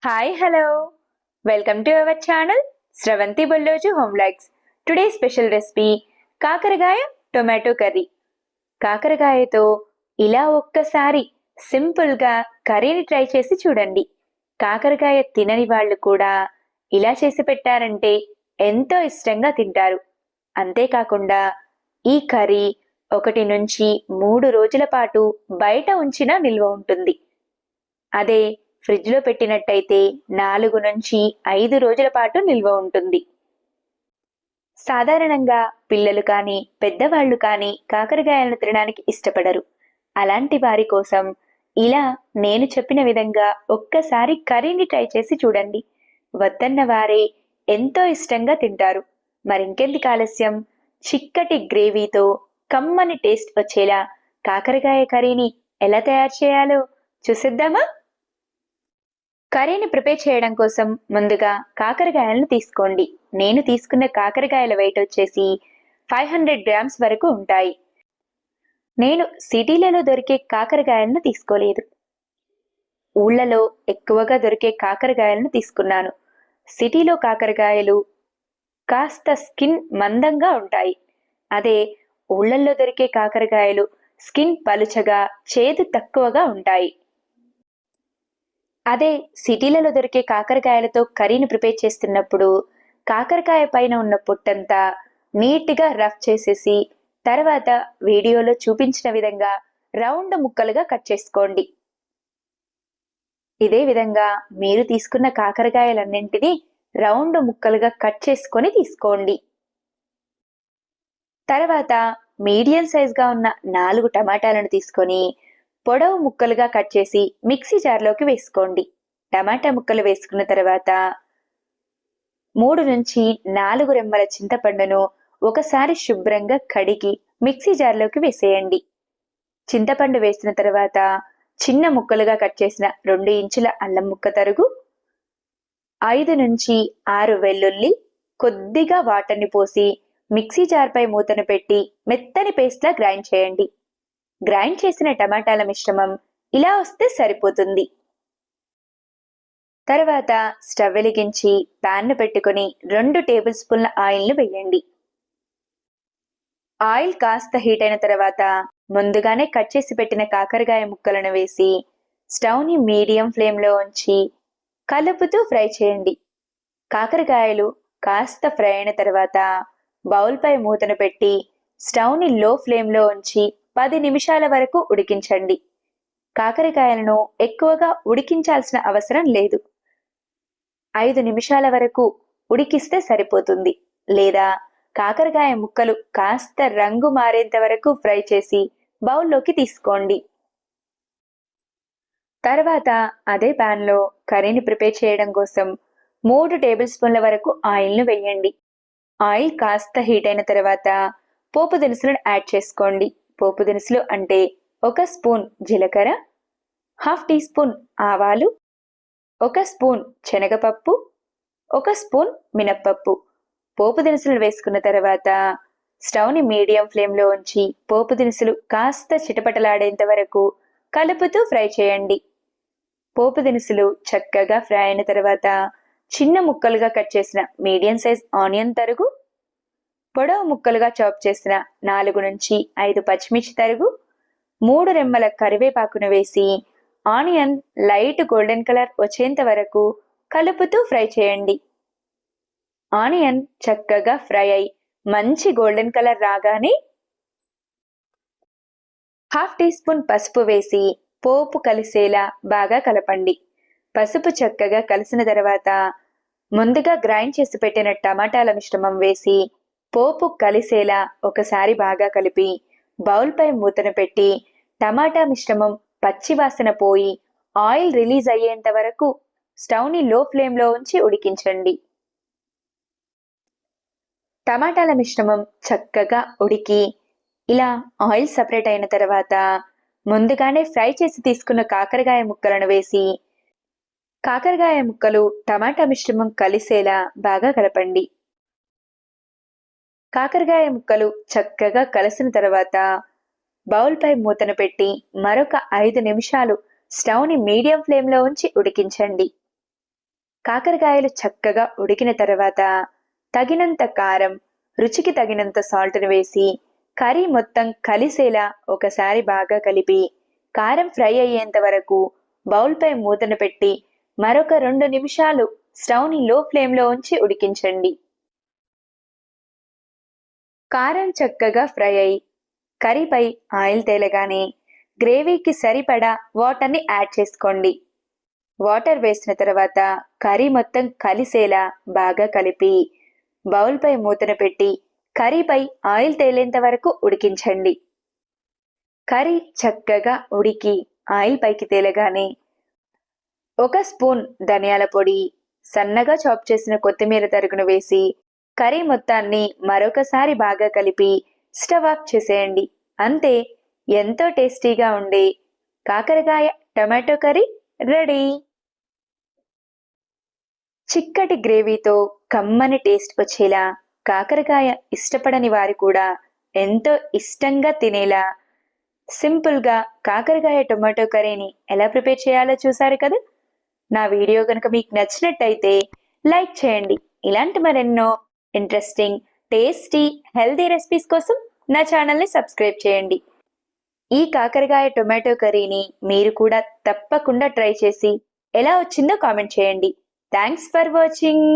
Hi, hello. Welcome to our channel Sravanti Balloju Home Likes. Today's special recipe కాకరకాయ tomato curry. కాకరకాయతో ఇలా ఒక్కసారి సింపుల్గా కర్రీని ట్రై చేసి చూడండి. కాకరకాయ తినని వాళ్ళు కూడా ఇలా చేసి పెట్టారంటే ఎంతో ఇష్టంగా తింటారు. అంతేకాకుండా ఈ కర్రీ 1 నుంచి 3 రోజుల పాటు బయట ఉంచినా నిల్వ ఉంటుంది. అదే ఫ్రిడ్జ్లో పెట్టినట్టయితే 4 నుంచి 5 రోజుల పాటు నిల్వ ఉంటుంది. సాధారణంగా పిల్లలు కానీ పెద్దవాళ్ళు కానీ కాకరకాయలను తినడానికి ఇష్టపడరు. అలాంటి వారి కోసం ఇలా నేను చెప్పిన విధంగా ఒక్కసారి కర్రీని ట్రై చేసి చూడండి. వద్దన్న వారే ఎంతో ఇష్టంగా తింటారు. మరింకెందుకు ఆలస్యం, చిక్కటి గ్రేవీతో కమ్మని టేస్ట్ వచ్చేలా కాకరకాయ కర్రీని ఎలా తయారు చేయాలో చూసేద్దామా? కర్రీని ప్రిపేర్ చేయడం కోసం ముందుగా కాకరకాయలను తీసుకోండి. నేను తీసుకున్న కాకరకాయల వెయిట్ వచ్చేసి 500 గ్రామ్స్ వరకు ఉంటాయి. నేను సిటీలలో దొరికే కాకరకాయలను తీసుకోలేదు. ఊళ్ళలో ఎక్కువగా దొరికే కాకరకాయలను తీసుకున్నాను. సిటీలో కాకరకాయలు కాస్త స్కిన్ మందంగా ఉంటాయి. అదే ఊళ్ళల్లో దొరికే కాకరకాయలు స్కిన్ పలుచగా, చేదు తక్కువగా ఉంటాయి. అదే సిటీలలో దొరికే కాకరకాయలతో కర్రీని ప్రిపేర్ చేస్తున్నప్పుడు కాకరకాయ పైన ఉన్న పొట్టంతా నీట్గా రఫ్ చేసేసి తర్వాత వీడియోలో చూపించిన విధంగా రౌండ్ ముక్కలుగా కట్ చేసుకోండి. ఇదే విధంగా మీరు తీసుకున్న కాకరకాయలన్నింటినీ రౌండ్ ముక్కలుగా కట్ చేసుకొని తీసుకోండి. తర్వాత మీడియం సైజ్గా ఉన్న 4 టమాటాలను తీసుకొని పొడవు ముక్కలుగా కట్ చేసి మిక్సీ జార్లోకి వేసుకోండి. టమాటా ముక్కలు వేసుకున్న తర్వాత 3 నుంచి 4 రెమ్మల చింతపండును ఒకసారి శుభ్రంగా కడిగి మిక్సీ జార్లోకి వేసేయండి. చింతపండు వేసిన తర్వాత చిన్న ముక్కలుగా కట్ చేసిన 2 ఇంచుల అల్లం ముక్క తరుగు, 5 నుంచి 6 వెల్లుల్లి, కొద్దిగా వాటర్ని పోసి మిక్సీ జార్పై మూతను పెట్టి మెత్తని పేస్ట్లా గ్రైండ్ చేయండి. గ్రైండ్ చేసిన టమాటాల మిశ్రమం ఇలా వస్తే సరిపోతుంది. తర్వాత స్టవ్ వెలిగించి ప్యాన్ను పెట్టుకుని 2 టేబుల్ స్పూన్ల ఆయిల్ను వేయండి. ఆయిల్ కాస్త హీట్ అయిన తర్వాత ముందుగానే కట్ చేసి పెట్టిన కాకరకాయ ముక్కలను వేసి స్టవ్ని మీడియం ఫ్లేమ్లో ఉంచి కలుపుతూ ఫ్రై చేయండి. కాకరకాయలు కాస్త ఫ్రై అయిన తర్వాత బౌల్పై మూతను పెట్టి స్టవ్ని లో ఫ్లేమ్లో ఉంచి 10 నిమిషాల వరకు ఉడికించండి. కాకరకాయలను ఎక్కువగా ఉడికించాల్సిన అవసరం లేదు. 5 నిమిషాల వరకు ఉడికిస్తే సరిపోతుంది. లేదా కాకరకాయ ముక్కలు కాస్త రంగు మారేంత వరకు ఫ్రై చేసి బౌల్లోకి తీసుకోండి. తర్వాత అదే ప్యాన్లో కర్రీని ప్రిపేర్ చేయడం కోసం 3 టేబుల్ స్పూన్ల వరకు ఆయిల్ను వేయండి. ఆయిల్ కాస్త హీట్ అయిన తర్వాత పోపు దినుసులను యాడ్ చేసుకోండి. పోపు దినుసులు అంటే 1 స్పూన్ జీలకర్ర, హాఫ్ టీ స్పూన్ ఆవాలు, 1 స్పూన్ శనగపప్పు, 1 స్పూన్ మినప్పప్పు. పోపు దినుసులు వేసుకున్న తర్వాత స్టవ్ని మీడియం ఫ్లేమ్లో ఉంచి పోపు దినుసులు కాస్త చిటపటలాడేంత వరకు కలుపుతూ ఫ్రై చేయండి. పోపు దినుసులు చక్కగా ఫ్రై అయిన తర్వాత చిన్న ముక్కలుగా కట్ చేసిన మీడియం సైజ్ ఆనియన్ తరుగు, పొడవు ముక్కలుగా చాప్ చేసిన 4 నుంచి 5 పచ్చిమిర్చి తరుగు, 3 రెమ్మల కరివేపాకును వేసి ఆనియన్ లైట్ గోల్డెన్ కలర్ వచ్చేంత వరకు కలుపుతూ ఫ్రై చేయండి. ఆనియన్ చక్కగా ఫ్రై అయి మంచి గోల్డెన్ కలర్ రాగానే హాఫ్ టీ స్పూన్ పసుపు వేసి పోపు కలిసేలా బాగా కలపండి. పసుపు చక్కగా కలిసిన తర్వాత ముందుగా గ్రైండ్ చేసి పెట్టిన టమాటాల మిశ్రమం వేసి పోపు కలిసేలా ఒకసారి బాగా కలిపి బౌల్పై మూతను పెట్టి టమాటా మిశ్రమం పచ్చివాసన పోయి ఆయిల్ రిలీజ్ అయ్యేంత వరకు స్టవ్ని లో ఫ్లేమ్లో ఉంచి ఉడికించండి. టమాటాల మిశ్రమం చక్కగా ఉడికి ఇలా ఆయిల్ సపరేట్ అయిన తర్వాత ముందుగానే ఫ్రై చేసి తీసుకున్న కాకరకాయ ముక్కలను వేసి కాకరకాయ ముక్కలు టమాటా మిశ్రమం కలిసేలా బాగా కలపండి. కాకరకాయ ముక్కలు చక్కగా కలిసిన తర్వాత బౌల్పై మూతను పెట్టి మరొక 5 నిమిషాలు స్టవ్ని మీడియం ఫ్లేమ్లో ఉంచి ఉడికించండి. కాకరకాయలు చక్కగా ఉడికిన తర్వాత తగినంత కారం, రుచికి తగినంత సాల్ట్‌ని వేసి కర్రీ మొత్తం కలిసేలా ఒకసారి బాగా కలిపి కారం ఫ్రై అయ్యేంత వరకు బౌల్‌పై మూతను పెట్టి మరొక 2 నిమిషాలు స్టవ్‌ని లో ఫ్లేమ్‌లో ఉంచి ఉడికించండి. కారం చక్కగా ఫ్రై అయి కర్రీపై ఆయిల్ తేలగానే గ్రేవీకి సరిపడా వాటర్‌ని యాడ్ చేసుకోండి. వాటర్ వేసిన తర్వాత కర్రీ మొత్తం కలిసేలా బాగా కలిపి బౌల్‌పై మూతను పెట్టి కర్రీపై ఆయిల్ తేలేంత వరకు ఉడికించండి. కర్రీ చక్కగా ఉడికి ఆయిల్ పైకి తేలగానే 1 స్పూన్ ధనియాల పొడి, సన్నగా చాప్ చేసిన కొత్తిమీర తరుగును వేసి కర్రీ మొత్తాన్ని మరొకసారి బాగా కలిపి స్టవ్ ఆఫ్ చేసేయండి. అంతే, ఎంతో టేస్టీగా ఉండే కాకరకాయ టమాటో కర్రీ రెడీ. చిక్కటి గ్రేవీతో కమ్మని టేస్ట్ వచ్చేలా కాకరకాయ ఇష్టపడని వారు కూడా ఎంతో ఇష్టంగా తినేలా సింపుల్గా కాకరకాయ టొమాటో కర్రీని ఎలా ప్రిపేర్ చేయాలో చూసారు కదా. నా వీడియో కనుక మీకు నచ్చినట్టయితే లైక్ చేయండి. ఇలాంటి మరెన్నో ఇంట్రెస్టింగ్, టేస్టీ, హెల్దీ రెసిపీస్ కోసం నా ఛానల్ని సబ్స్క్రైబ్ చేయండి. ఈ కాకరకాయ టొమాటో కర్రీని మీరు కూడా తప్పకుండా ట్రై చేసి ఎలా వచ్చిందో కామెంట్ చేయండి. Thanks for watching.